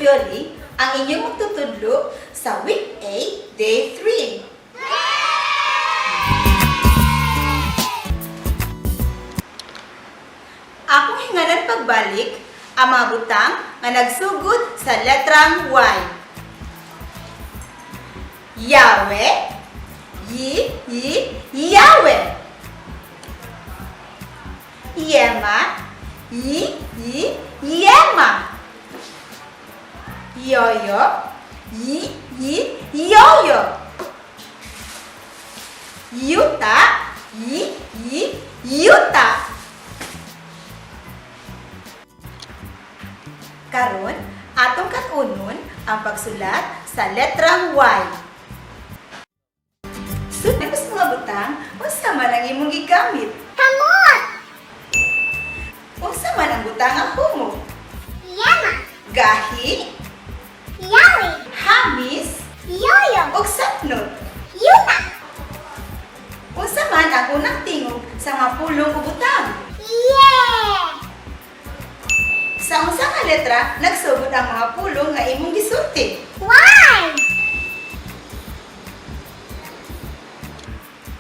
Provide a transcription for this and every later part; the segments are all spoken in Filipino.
Violi, ang inyong magtutudlo sa Week 8, Day 3. Akong hingalan pagbalik ang mga butang nga nagsugod sa letrang Y. Yahweh, Yahweh. Yema, Yema. Yoyo, Yoyo. Yuta, Yuta. Karon, atong katunon ang pagsulat sa letrang Y. Sunod sa mga butang, unsa man ang imong gigamit? Kamot! Unsa man ang butang ang humog? Yema! Gahi, Yawi! hamis, Yoyo! ug sapnot. Yuta! Unsa man ang unang tingog sa mga pulong ug butang? Yeah! Sa unsa nga letra nagsugod ang mga pulong nga imong gisulti? Why?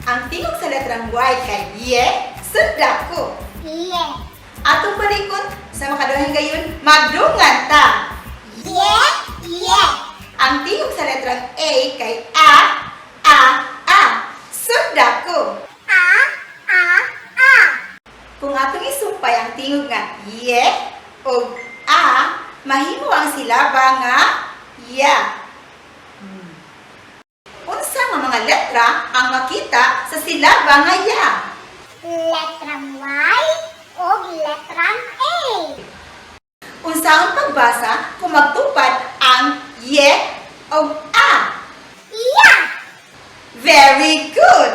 Ang tingog sa letrang Y kay ye, sunda ko. Yeah! Atong palikon sa makaduhang gayon, magdungan ta. Yeah! Yeah! Ang tingog sa letrang A kay A. Sunda ko. Ah! Kung atong isumpay ang tingog nga ye o A, mahimo ang silaba nga ya. Unsa nga mga letra ang makita sa silaba nga ya? Letrang Y o letrang A. Unsa ang pagbasa kung magtupad ang ye o A? Yeah! Very good!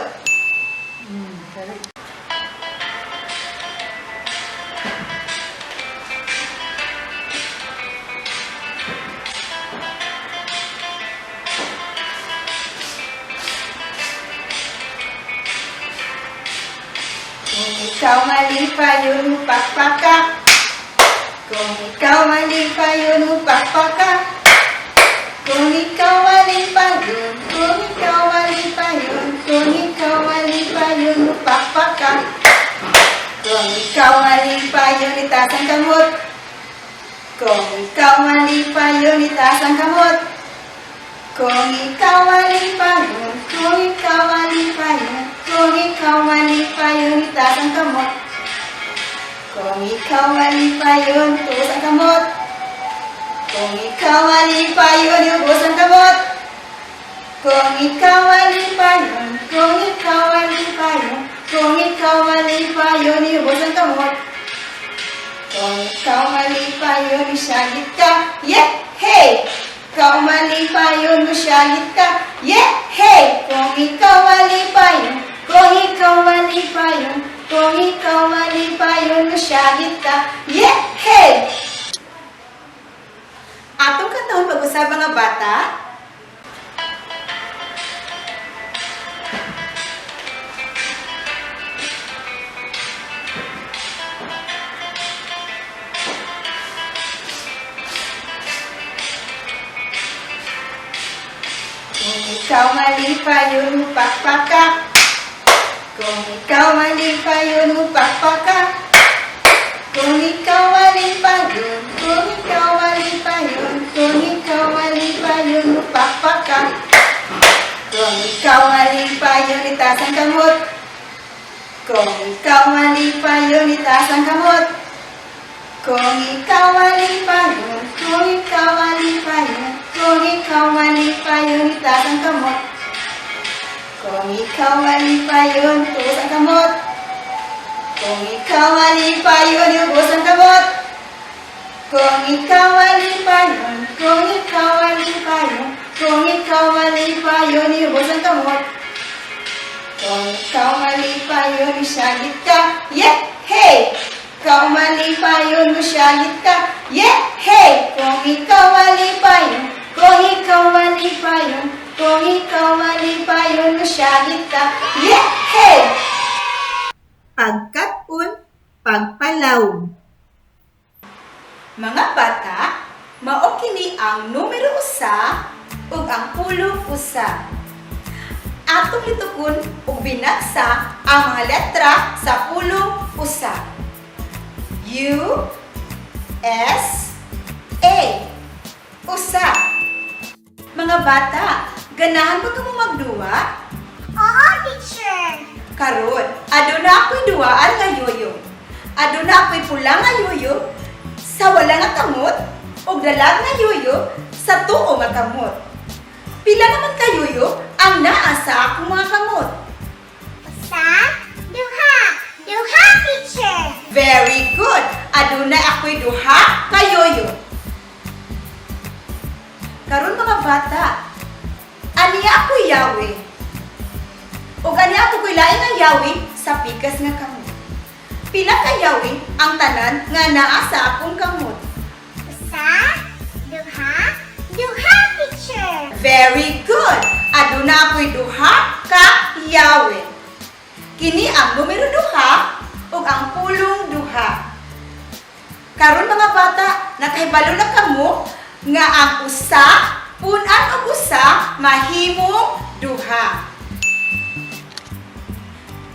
Kung ikaw mali pa yun, pakpaka. Kung ikaw mali pa yun, pakpaka. Kung ikaw mali pa yun, kung ikaw mali pa yun, kung ikaw mali pa yun, pakpaka. Kung ikaw mali pa yun, itaas ang kamot. Kung ikaw mali pa yun, itaas ang kamot. Kung ikaw mali pa yun, kung ikaw mali pa yun, kung ikaw mali pa yun, itaas ang kamot. Kung ikaw mali pa yun, tuos ang kamot. Kung ikaw mali pa yun, iubos ang kamot. Kung ikaw mali pa yun, kung ikaw mali pa yun, kung ikaw mali pa yun, iubos ang kamot. Kung ikaw mali pa yun, isyagit ka, yeah, hey! Kung mali pa yun, isyagit ka, yeah, hey! Kung ikaw mali pa yun, kung ikaw mali pa yun, kung ikaw mali pa yun, isyagit ka, yeah, hey! Atong katawon pag-usab nga bata, kung ikaw mali pa yun, pakpaka. Kung ikaw mali pa yun, pakpaka. Kung ikaw mali pa yun, kung ikaw mali pa yun, kung ikaw mali pa yun, pakpaka. Kung ikaw mali pa yun, itaas ang kamot. Kung ikaw mali pa yun, itaas ang kamot. Kung ikaw mali pa yun, kung ikaw mali pa yun, kung ikaw mali pa yun, itaas ang kamot. Kung ikaw mali pa yun, tuos ang kamot. Kung ikaw mali pa yun, iubos ang kamot. Kung ikaw mali pa yun, kung ikaw mali pa yun, kung ikaw mali pa yun, iubos ang kamot. Kung ikaw mali pa yun, isyagit ka, yeah, hey! Kung mali pa yun, isyagit ka, yeah, hey! Kung ikaw mali pa yun, kung ikaw mali pa yun, kung ikaw mali pa yun, isyagit ka, yeah, hey! Pagkatun, pagpalaw. Mga bata, mao kini ang numero usa ug ang pulong usa. Atong litukon ug binasa ang mga letra sa pulong usa. U, S, A. Usa. Mga bata, ganahan ba kamo magduwa? Oo, teacher. Karon, aduna ako'y duwaan nga yoyo. Aduna ako'y pula nga yoyo sa wala nga kamot ug dalag nga yoyo sa tuo nga kamot. Pila naman ka yoyo ang naa sa akong mga kamot? Usa, duha. Duha, teacher. Very good. Aduna ako'y duha ka yoyo. Karon mga bata, aniya ako'y yawi. Ug aniya ako'y lain nga yawi sa pikas nga kamot. Pila ka yawi ang tanan nga naa sa akong kamot? Usa, duha. Duha, teacher. Very good. Aduna ako'y duha ka yawi. Kini ang numero duha ug ang pulong duha. Karon mga bata, nakahibalo na kamo nga ang usa, punan og usa, mahimong duha.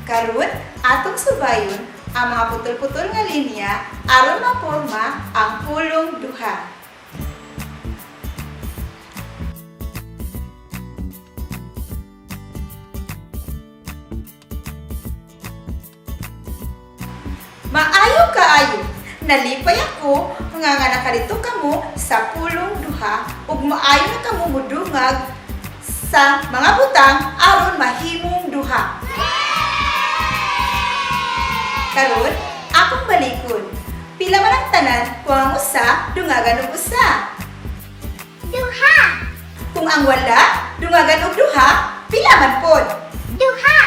Karon, atong subayon ang mga putol-putol nga linya aron maporma ang pulong duha. Maayo kaayo, nalipay ako nga nakalito kamo sa pulong duha ug maayo na kamo mudungag sa mga butang aron mahimong duha. Karon, akong balikon. Pila man ang tanan kung ang usa dungagan og usa. Duha. Kung ang wala dungagan og duha, pila man pod? Duha.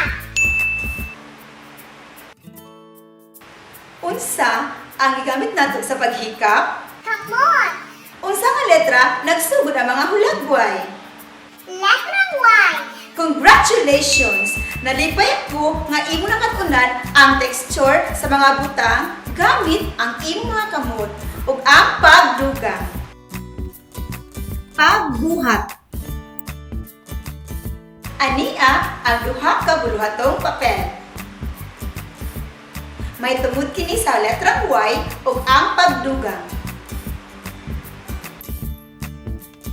Unsa ang gigamit nato sa paghikap? Kamot. Unsa nga letra nagsugod ang mga hulagway? Letrang Y. Congratulations! Nalipay ko nga imo nakatunan ang texture sa mga butang gamit ang imong mga kamot ug ang pagdugang. Pagbuhat. Ania ang duha ka buluhatong papel. May tungod kini sa letrang Y ug ang pagdugang.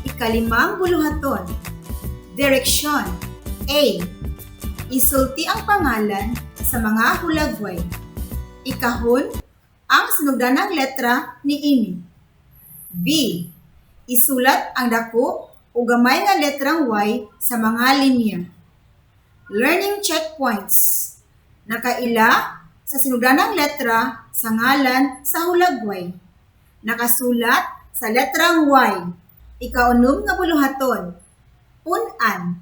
Ikalimang buluhaton. Direksyon. A. Isulti ang pangalan sa mga hulagway. Ikahon ang sinugdanang letra niini. B. Isulat ang dako o gamay nga letrang Y sa mga linya. Learning checkpoints. Nakaila sa sinugdanang letra sa ngalan sa hulagway. Nakasulat sa letrang Y. Ikaunom nga buluhaton. Punan.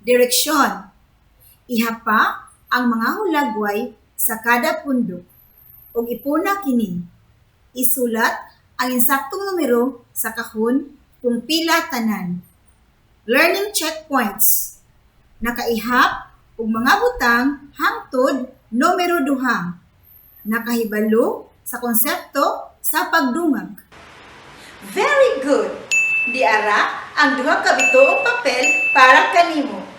Direksyon. Ihapa ang mga hulagway sa kada pundok. Ug ipuna kini. Isulat ang insaktong numero sa kahon kung pila tanan. Learning checkpoints. Nakaihap og mga butang hangtod numero duha. Nakahibalo sa konsepto sa pagdungag. Very good! Diara ang duha ka bituong papel para kanimo.